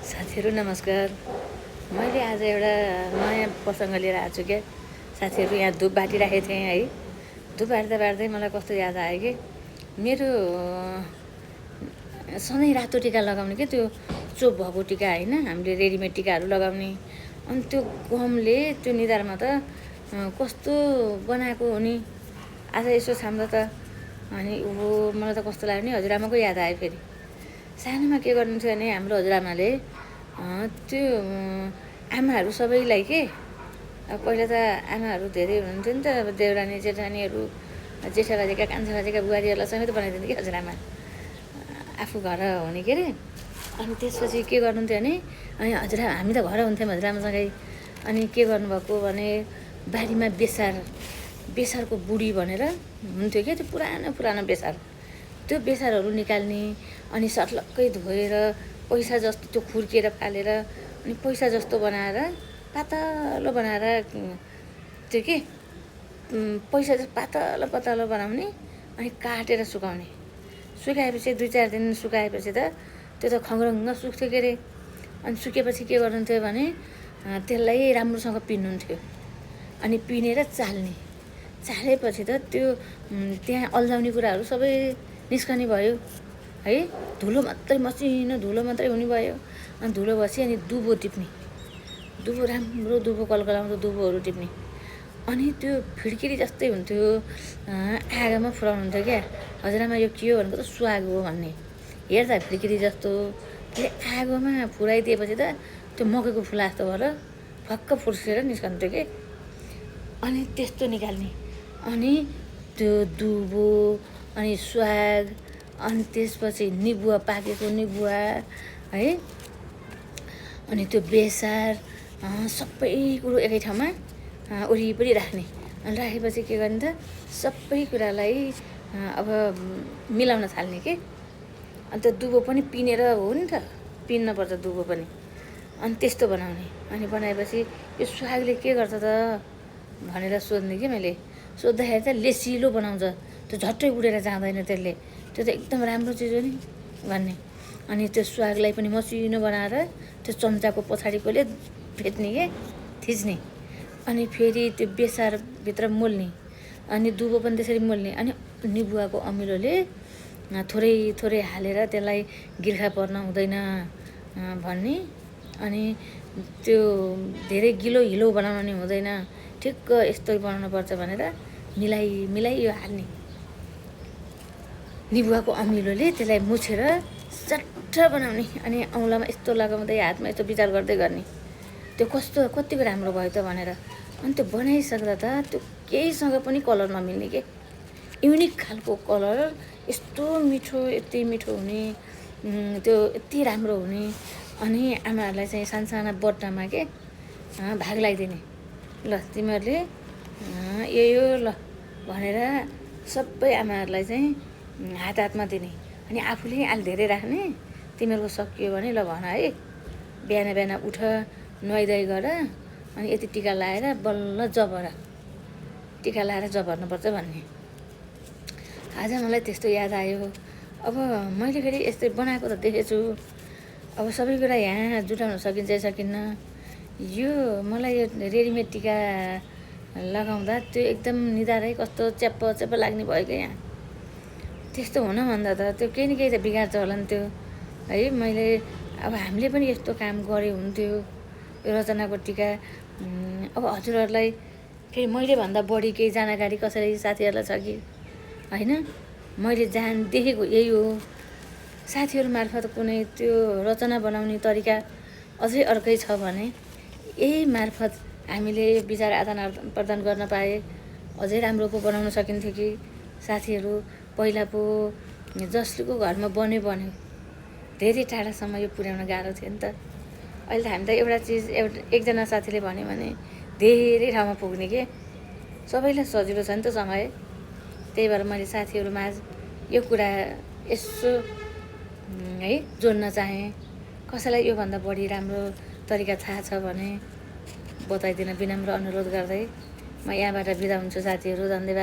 साथीहरू नमस्कार। मैले आज एउटा नयाँ प्रसङ्ग लिएर आएको छु क्या साथीहरू। यहाँ धुप बाटिराखेको थिएँ है। धुप बाट्दा बाट्दै मलाई कस्तो याद आयो कि मेरो सधैँ रातो टिका लगाउने क्या, त्यो चोप भएको टिका होइन, हामीले रेडिमेड टिकाहरू लगाउने। अनि त्यो गमले त्यो निधारमा त कस्तो बनाएको हो नि। आज यसो छाम्दा त अनि मलाई त कस्तो लाग्यो नि, हजुरआमाको याद आयो। फेरि सानोमा के गर्नुहुन्थ्यो भने हाम्रो हजुरआमाले त्यो आमाहरू सबैलाई के, अब पहिला त आमाहरू धेरै हुनुहुन्थ्यो नि त, अब देउरानी जेठानीहरू, जेठा बाजेका कान्छा बाजेका बुहारीहरूलाई समेत बनाइदिन्थ्यो कि हजुरआमा, आफू घर हुने के अरे। अनि त्यसपछि के गर्नुहुन्थ्यो भने, अनि हामी त घर हुन्थ्यौँ हजुरआमासँगै। अनि के गर्नुभएको भने बारीमा बेसारको बुढी भनेर हुन्थ्यो क्या, त्यो पुरानो बेसार, त्यो बेसारहरू निकाल्ने अनि सर्लक्कै धोएर पैसा जस्तो त्यो खुर्किएर फालेर अनि पैसा जस्तो बनाएर पातलो बनाएर त्यो के पैसा जस्तो पातलो बनाउने अनि काटेर सुकाएपछि 2-4 दिन सुकाएपछि त त्यो त खङ्ग्रङ्ग सुक्थ्यो के अरे। अनि सुकेपछि के गर्नुहुन्थ्यो भने त्यसलाई राम्रोसँग पिन्नुहुन्थ्यो अनि पिनेर चालेपछि त त्यो त्यहाँ अल्झाउने कुराहरू सबै निस्कने भयो है। धुलो मात्रै, मसिनो धुलो मात्रै हुने भयो। अनि धुलो बसी अनि दुबो टिप्ने, राम्रो दुबो कलकलाउँदो दुबोहरू टिप्ने। अनि त्यो फिड्किरी जस्तै हुन्थ्यो, आगोमा फुलाउनुहुन्थ्यो क्या हजुरआमा। यो के हो भनेको त सुहाग हो भन्ने, हेर्दा फिड्किरी जस्तो। त्यसले आगोमा फुलाइदिएपछि त त्यो मकैको फुला जस्तो भएर फक्क फुर्सेर निस्कन्थ्यो कि। अनि त्यस्तो निकाल्ने, अनि त्यो दुबो अनि सुहाग, अनि त्यसपछि निबुवा, पाकेको निबुवा है, अनि त्यो बेसार सबै कुरो एकै ठाउँमा वरिपरि राख्ने। अनि राखेपछि के गर्ने त, सबै कुरालाई अब मिलाउन थाल्ने कि। अनि त्यो दुबो पनि पिनेर हो नि त, पिन्नुपर्छ दुबो पनि। अनि त्यस्तो बनाउने। अनि बनाएपछि यो सुहागले के गर्छ त भनेर सोध्ने कि मैले। सोद्धाखेरि त लेसिलो बनाउँछ, त्यो झट्टै उडेर जाँदैन त्यसले, त्यो त एकदम राम्रो चिज हो नि भन्ने। अनि त्यो सुहागलाई पनि मसिनो बनाएर त्यो चम्चाको पछाडिकोले फेट्ने के, थिच्ने। अनि फेरि त्यो बेसारभित्र मोल्ने, अनि दुबो पनि त्यसरी मोल्ने। अनि निबुवाको अमिलोले थोरै हालेर त्यसलाई गिर्खा पर्न हुँदैन भन्ने। अनि त्यो धेरै हिलो बनाउनु हुँदैन, ठिक्क यस्तो बनाउनुपर्छ भनेर मिलाइ यो हाल्ने। निबुवाको अमिलोले त्यसलाई मुछेर चट्ट बनाउने। अनि औँलामा यस्तो लगाउँदै हातमा यस्तो विचार गर्दै गर्ने, त्यो कतिको राम्रो भयो त भनेर। अनि त्यो बनाइसक्दा त त्यो केहीसँग पनि कलर नमिल्ने के, युनिक खालको कलर, यस्तो मिठो, यति मिठो हुने, त्यो यति राम्रो हुने। अनि आमाहरूलाई चाहिँ साना बट्टामा के भाग लगाइदिने, ल तिमीहरूले यो ल भनेर सबै आमाहरूलाई चाहिँ हातमा दिने। अनि आफूले अलि धेरै राख्ने, तिमीहरूको सकियो भने ल भन है, बिहान उठ, नुहाइधुवाइ गर, अनि यति टिका लाएर बल्ल टिका लाएर जबर्नुपर्छ भन्ने। आज मलाई त्यस्तो याद आयो। अब मैले फेरि यस्तै बनाएको त देखेछु। अब सबै कुरा यहाँ जुटाउन सकिन्छ सकिन्न। यो मलाई यो रेडिमेड टिका लगाउँदा त्यो एकदम निधारै कस्तो च्याप्प लाग्ने भयो क्या यहाँ। त्यस्तो हुनभन्दा त त्यो केही न केही त बिगार्छ होला नि त्यो है। मैले अब हामीले पनि यस्तो काम गरे हुन्थ्यो, यो रचनाको टिका। अब हजुरहरूलाई फेरि मैले भन्दा बढी केही जानकारी कसरी साथीहरूलाई छ कि होइन, मैले देखेको यही हो। साथीहरू मार्फत कुनै त्यो रचना बनाउने तरिका अझै अर्कै छ भने यही मार्फत हामीले विचार आदान प्रदान गर्न पाए अझै राम्रो पो बनाउन सकिन्थ्यो कि। साथीहरू पहिला पो जसको घरमा बन्यो धेरै टाढासम्म यो पुर्याउन गाह्रो थियो नि त। अहिले त हामी त एउटा चिज एकजना साथीले भन्यो भने धेरै ठाउँमा पुग्ने के, सबैलाई सजिलो छ नि त समय। त्यही भएर मैले साथीहरूमाझ यो कुरा यसो है जोड्न चाहेँ। कसैलाई योभन्दा बढी राम्रो तरिका थाहा छ भने बताइदिन विनम्र अनुरोध गर्दै म यहाँबाट बिदा हुन्छु साथीहरू। धन्यवाद।